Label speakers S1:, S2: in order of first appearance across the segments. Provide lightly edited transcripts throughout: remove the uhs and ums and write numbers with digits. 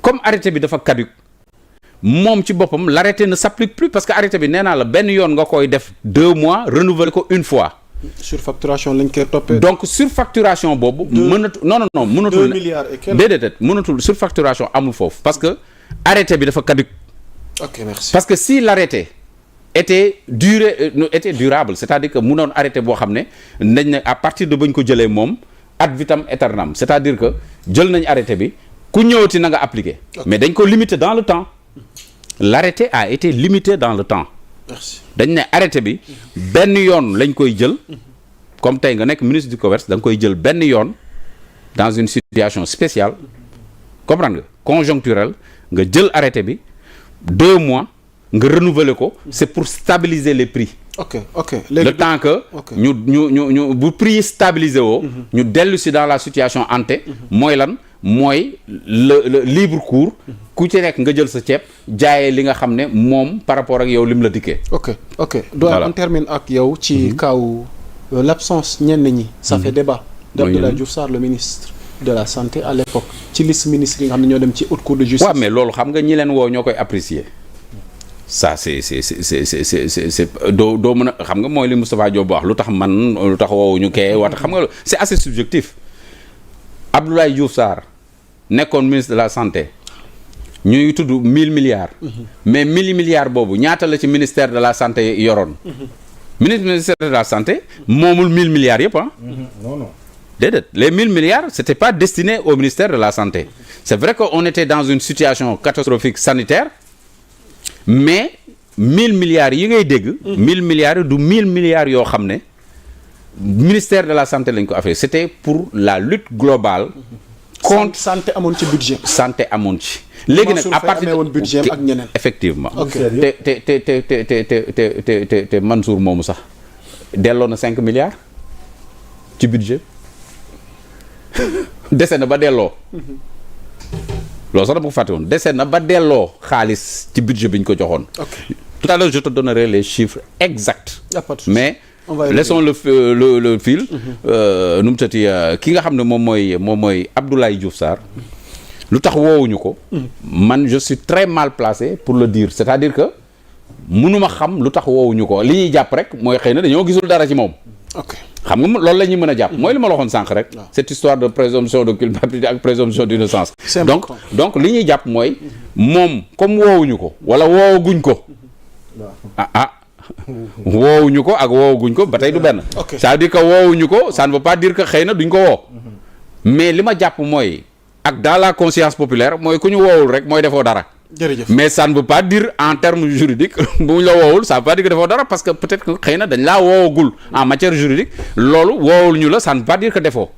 S1: comme arrêté bi dafa caduc moom ci boppam l'arrêté ne s'applique plus parce que arrêté bi nee naa la benn yoon nga koy def 2 mois renouveler ko une fois.
S2: surfacturation lañ koy toppee.
S1: donc surfacturation boobu. mënatul non mënatul.
S2: 2 milliards et quelques.
S1: déedéet mënatul surfacturation amul foofu parce que arrêté bi dafa caduc.
S2: ok merci.
S1: parce que si l'arrêté était durable c'est-à-dire que mënoon arrêté boo xam ne nañ ne à partir de bañ ko jëlee moom ad vitam aeternam c'est-à-dire que jël nañ arrêté bi ku ñëwati na nga appliquer. mais dañ ko limiter dans le temps. l'arrêté a été limité dans le temps.
S2: merci.
S1: dañ ne arrêté bi benn yoon lañ koy jël comme tey nga nekk ministre du commerce da nga koy jël benn yoon dans une situation spéciale comprendre nga conjoncturelle nga jël arrêté bi 2 mois nga renouveler ko c'est pour stabiliser les prix.
S2: ok
S1: le temps que ñu bu prix stabiliser woo. ñu dellu si dans la situation ante mooy lan mooy le libre cours ku ci nekk nga jël sa ceeb jaayee li nga xam ne moom par rapport ak yow lim la dikkee.
S2: ok doyen on termine ak yow ci kaw l'absence ñenn ñi. ça fait débat. d'Abdoulaye Diouf Sarr le ministre de la santé à l'époque ci liste ministres yi nga xam ne ñoo dem ci haute cour de justice.
S1: waaw mais loolu xam nga ñi leen woo ñoo koy apprécier. ça c'est doo mën a xam nga mooy li Moustapha Diop wax lu tax woowuñu kee wax xam nga c'est assez subjectif. Abdoulaye Diouf Sarr nekkoon ministre de la santé ñuy tudd 1000 milliards. mais 1000 milliards boobu ñaata la ci ministère de la santé yoroon. ministère de la santé moomul 1000 milliards yëpp non. déedéet les 1000 milliards c'était pas destiné au ministère de la santé c'est vrai qu'on était dans une situation catastrophique sanitaire. mais 1000 milliards yi ngay dégg. 1000 milliards yi du 1000 milliards yoo xam ne ministère de la santé lañ ko affaire c'était pour la lutte globale. contre
S2: santé amoon ci budget.
S1: santé amoon ci. léegi nag à partir
S2: woon budget ak ñeneen.
S1: effectivement.
S2: ok
S1: te Mansour moomu sax delloo na 5 milliards ci budget dese na ba delloo. loolu sax dama ko fàtte woon dese na ba delloo xaalis ci budget bi ñu ko joxoon. tout à l'heure je te donnerai les chiffres exacts. mais laissons le fil. nu mu tëti ki nga xam ne moom mooy Abdoulaye Diouf Sarr lu tax woowuñu ko. man je suis très mal placé pour le dire c'est-à-dire que mënuma xam lu tax woowuñu ko li ñuy jàpp rek mooy xëy na dañoo gisul dara ci moom. xam nga loolu la ñuy mën a jàpp mooy li ma la waxoon sànq rek cette histoire de présomption de culpabilité ak présomption d'innocence donc li ñuy jàpp mooy moom comme woowuñu ko wala woowaguñ ko woowuñu ko ak woowaguñ ko ba tey du benn ça veut dire que woowuñu ko ça ne veut pas dire que xëy na duñ ko woo mais li ma jàpp mooy ak dans la conscience populaire mooy ku ñu woowul rek mooy defoo dara.
S2: jërëjëf
S1: mais ça ne veut pas dire en termes juridiques bu ñu la woowul ça veut pas dire que defoo dara parce que peut-être que xëy na dañ laa woowagul en matière juridique loolu woowul ñu la ça ne veut pas dire que defoo.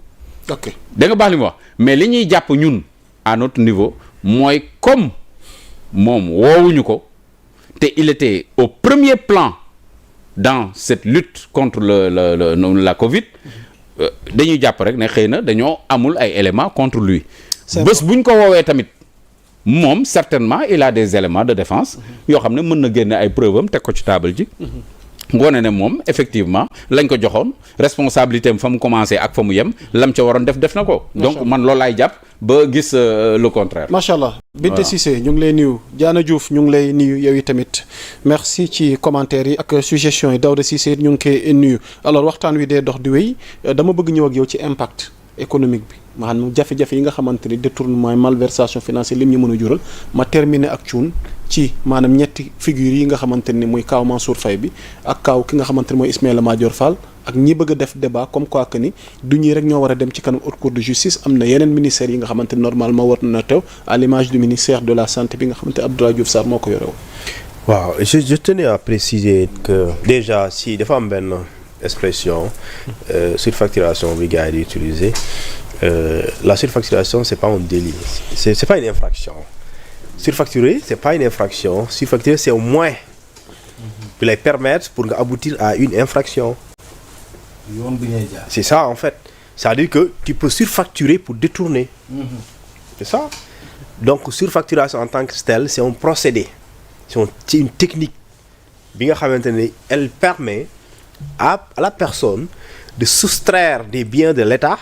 S2: ok
S1: da nga baax li ma wax mais li ñuy jàpp ñun à notre niveau mooy comme moom woowuñu ko te il était au premier plan dans cette lutte contre la Covid dañuy jàpp rek ne xëy na dañoo amul ay éléments contre lui. bés bu ñu ko woowee tamit. moom certainement il a des éléments de défense yoo xam ne mën na génne ay preuves am teg ko ci table ji ngoone ne moom effectivement lañ ko joxoon responsabilité am fa mu commencé ak fa mu yem lam ca waroon def na ko donc man loolu laay jàpp ba gis le contraire.
S2: macha allah Binta Cissé ñu ngi lay nuyu Diana Diouf ñu ngi lay nuyu yow yi tamit merci ci commentaires yi ak suggestions yi Daouda Cissé ñu ngi koy nuyu alors waxtaan wi dee dox di wéy dama bëgg ñëw ak yow ci impact économique bi maanaam jafe-jafe yi nga xamante ni détournement malversation financière lim ñu mën a jural ma terminer ak cuun ci maanaam ñetti figures yi nga xamante ni muy kaaw Mansour Faye bi ak kaaw ki nga xamante ni mooy Ismaïla Madior Fall ak ñi bëgg a def débat comme quoi que ni du ñii rek ñoo war a dem ci kanam haute cour de justice am na yeneen ministères yi nga xamante ni normalement war na teew à l'image du ministère de la santé bi nga xamante ni Abdoulaye Diouf Sarr moo ko yore woon.
S3: waaw je tenais à préciser que déjà si dafa am benn expression surfacturation bi gars yi di utiliser la surfacturation c'est pas un délit c'est pas une infraction surfacturer c'est pas une infraction surfacturer c'est au moins bi lay permettre pour nga aboutir à une infraction.
S4: yoon bi ngay jaar.
S3: c'est ça en fait c'est-à-dire que tu peux surfacturer pour détourner. C'est ça donc surfacturation en tant que telle c'est un procédé c'est une technique bi nga xamante ne elle permet à la personne de soustraire des biens de l'État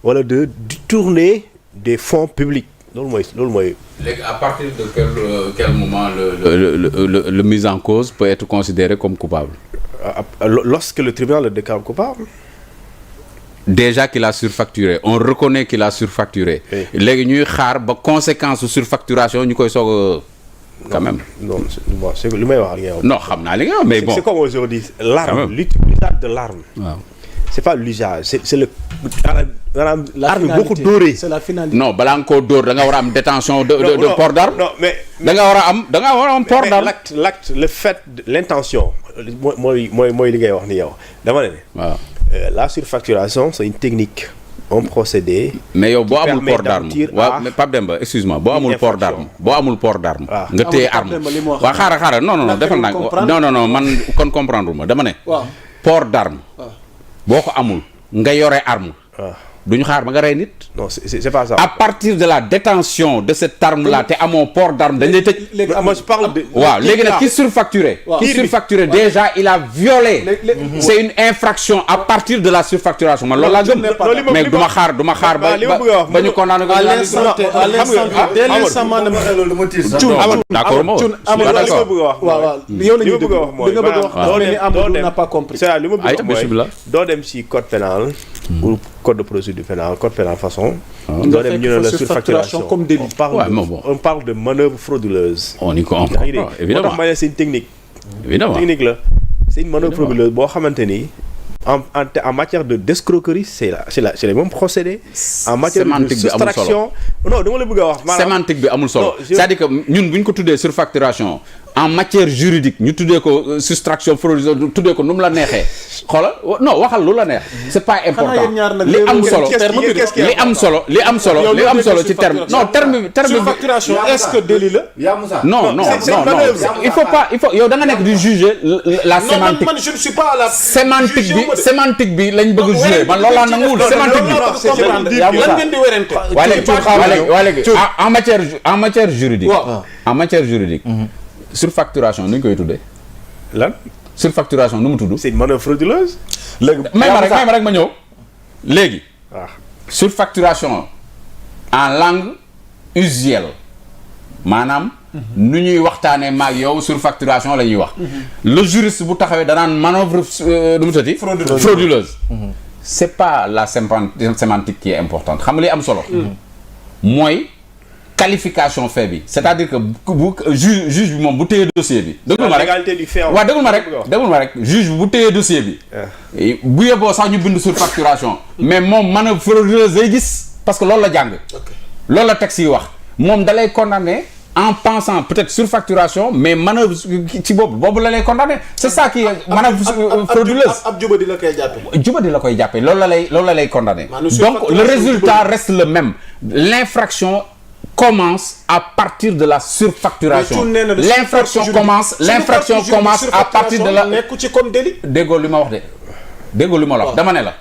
S3: wala de détourner des fonds publics loolu mooy.
S1: léegi à partir de quel moment le mise en cause peut être considéré comme coupable.
S3: Lorsque le tribunal le déclare coupable.
S1: Déjà qu'il a surfacturé on reconnaît qu'il a surfacturé. léegi ñuy xaar ba conséquence surfacturation ñu koy soog quand même.
S3: non c'est que li may wax ak yow.
S1: non xam naa li nga wax mais bon.
S3: c'est comme aujourd'hui l'arme l'usage de l'arme. waaw c'est pas l'usage c'est le. maanaam l'arme boo ko dóoree.
S2: c'est la finalité.
S1: non balaa nga koo dóor da nga war a am détention de port d'arme.
S3: non mais
S1: da nga war a am port d'arme.
S3: l'acte le fait l'intention mooy li ngay wax ni yow dama ne. waaw la surfacturation c'est une technique. un procédé.
S1: mais yow boo amul port d'arme waaw mais Pape Demba excuse-moi boo amul port d'arme nga téye arme waaw xaaral non defal naa non man kon comprendre ma dama ne. port d'arme boo ko amul nga yore arme. duñu xaar ba nga rey nit.
S3: non c'est pas ça.
S1: à partir de la détention de cette arme là te amoo port d'arme dañ lay tëj.
S3: moi je parle de.
S1: waaw léegi nag ki surfacturé déjà il a violé. c'est une infraction à partir de la surfacturation man loolu laa gëm. mais du ma xaar ba ñu condamné ko.
S2: à l'instant dès l'instant maanaam.
S1: d'accord moo
S2: waaw yow la ñuy déglu li nga bëgg a wax mais ni Amadou n'a pas compris.
S3: c'est li ma bëgg a wax mooy doo dem ci code pénal ou code de procédure pénale code pénal façon. doo dem ñu ne la surfacturation
S2: comme délit.
S3: on parle de manœuvre frauduleuse.
S1: on y comprend évidemment
S3: moo tax ma ne c'est une technique.
S1: évidemment
S3: technique la c'est une manœuvre frauduleuse boo xamante ni en matière de d'escroquerie c'est les mêmes procédés. en matière de soustraction non dama la bëgg a wax.
S1: sémantique bi amul solo c'est-à-dire que ñun bu ñu ko tuddee surfacturation en matière juridique ñu tuddee ko soustraction frauduleuse tuddee ko nu mu la neexee xoolal non waxal lu la neex. c'est pas important li am solo ci terme non terme
S2: surfacturation est-ce que délit la.
S4: yaa Moussa
S1: non il faut yow da nga nekk di juger la sémantique.
S2: non man je ne suis pas à la.
S1: sémantique bi lañ bëgg a juger man loolu laa nanguwul sémantique bi.
S2: lan ngeen di werante.
S1: waa léegi en matière juridique. en matière juridique. surfacturation nu ñu koy tuddee.
S3: lan.
S1: surfacturation nu mu tudd.
S3: c'est une manœuvre frauduleuse.
S1: léegi may ma rek ma ñëw. léegi. surfacturation en langue usuelle maanaam. nu ñuy waxtaanee maag yow surfacturation la ñuy wax. le juriste bu taxawee danaan manœuvre nu mu tëddee. frauduleuse. c'est pas la sémantique qui est importante xam nga li am solo. mooy. qualification fait bi c'est-à-dire que bu juge bi moom bu téye dossier bi. déglu ma rek waaw déglu ma rek juge bi bu téye dossier bi. bu yeboo sax ñu bind surfacturation. mais moom manœuvre frauduleuse lay gis parce que loolu la jàng. loolu la texte yi wax moom da lay condamner en pensant peut-être surfacturation mais manœuvre ci boobu la lay condamner c'est ça qui est manœuvre frauduleuse.
S2: ab jubadi la koy jàppee.
S1: jubadi la koy jàppee loolu la lay condamner. donc le résultat reste le même l'infraction commence à partir de la surfacturation. L'infraction commence à partir de la.
S2: nekku ci comme délit.
S1: déggoo li ma wax la wax dama ne la.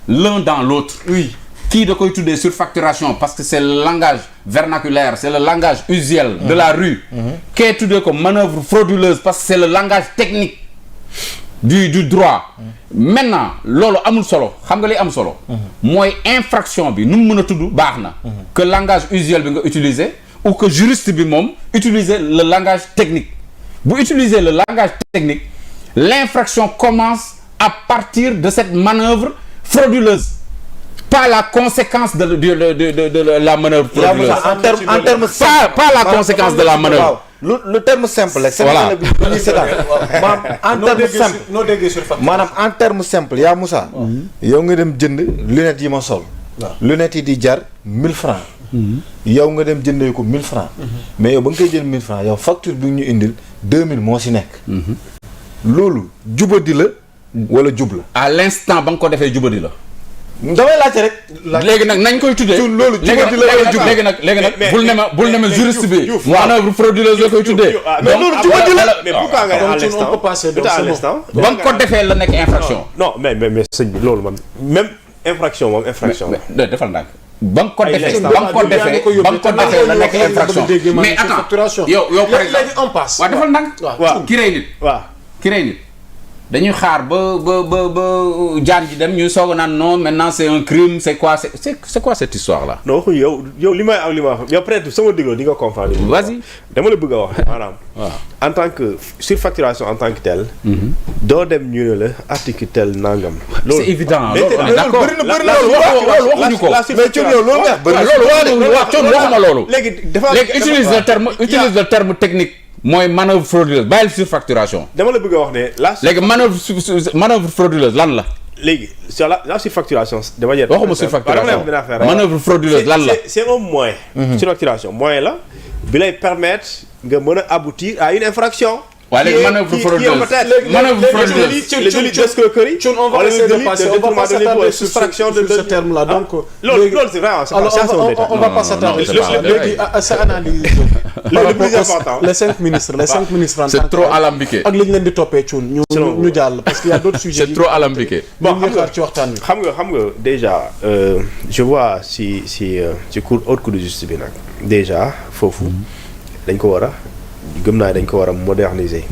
S1: l'un dans l'autre. oui kii da koy tuddee surfacturation parce que c'est le langage vernaculaire c'est le langage usuel. de la rue. kee tuddee ko manœuvre frauduleuse parce que c'est le langage technique. du droit. maintenant loolu amul solo xam nga li am solo. mooy infraction bi nu mu mën a tudd baax na. que langage usuel bi nga utiliser ou que juriste bi moom utiliser le langage technique. bu utiliser le langage technique l'infraction commence à partir de cette manœuvre frauduleuse. pas la conséquence de la manœuvre frauduleuse.
S4: en terme
S1: pas la conséquence de la manœuvre.
S4: le terme simple la.
S1: voilà
S4: maanaam en terme simple yaa Moussa. yow nga dem jënd lunettes yi ma sol. lunettes yi di jar 1000 francs. yow nga dem jëndee ko 1000 francs. mais yow ba nga koy jël 1000 francs yow facture bi ñu indil 2000 moo si nekk. loolu jubadi la wala jub la.
S1: à l'instant ba nga ko defee jubadi la.
S4: damay laajte rek.
S1: léegi nag nañ koy tuddee.
S4: loolu jubadi la wala jub
S1: léegi nag bul ne ma juriste bi. manœuvre frauduleuse la koy tuddee.
S4: mais loolu jubadi la.
S3: mais pourquoi nga ne à l'instant
S1: ba nga ko defee la nekk infraction.
S3: non mais sëñ bi loolu man même infraction moom infraction la.
S1: defal ndànk. ba nga ko defee la nekk infraction. mais attends yow par exemple
S2: léegi on passe.
S1: waaw defal ndànk.
S3: waaw
S1: ki rey nit.
S3: waaw
S1: ki rey nit dañuy xaar ba jaan ji dem ñu soog a naan non maintenant c'est un crime c'est quoi cette histoire là.
S3: non waxuñu yow li may wax yow peut-être sama dégloo di nga comprendre.
S1: vas-y
S3: dama la bëgg a wax maanaam.
S1: waaw
S3: en tant que surfacturation en tant que telle. doo dem ñu ne la article tel nangam.
S1: c'est évident loolu on est d'accord
S4: bëri na
S1: loolu waxuñu ko.
S4: mais Thioune yow loolu nga
S1: wax waxuma loolu.
S3: léegi
S1: utilise le terme technique. mooy manœuvre frauduleuse bàyyil surfacturation.
S3: dama la bëgg a wax ne
S1: léegi manœuvre frauduleuse lan la.
S3: léegi sur la surfacturation de manière.
S1: waxuma surfacturation manœuvre frauduleuse lan la.
S3: c'est un moyen. surfacturation moyen la bi lay permettre nga mën a aboutir à une infraction.
S1: waaye léegi manœuvre frauduleuse
S3: le délit d'escroquerie.
S2: on va essayer de passer on va pas s'attarder sur ce terme là donc.
S3: loolu c'est vraiment
S2: on va pas s'attarder léegi sa analyse.
S3: le plus important
S2: les 5 ministres
S1: c'est trop alambiqué.
S2: ak li ñu leen di toppee Thioune ñu jàll parce qu'il y a d'autres sujets.
S1: c'est trop alambiqué.
S3: bon
S2: xaar ci waxtaan wi.
S3: xam nga déjà je vois ci haute cour de justice bi nag déjà foofu dañ ko war a gëm naa dañ ko war a moderniser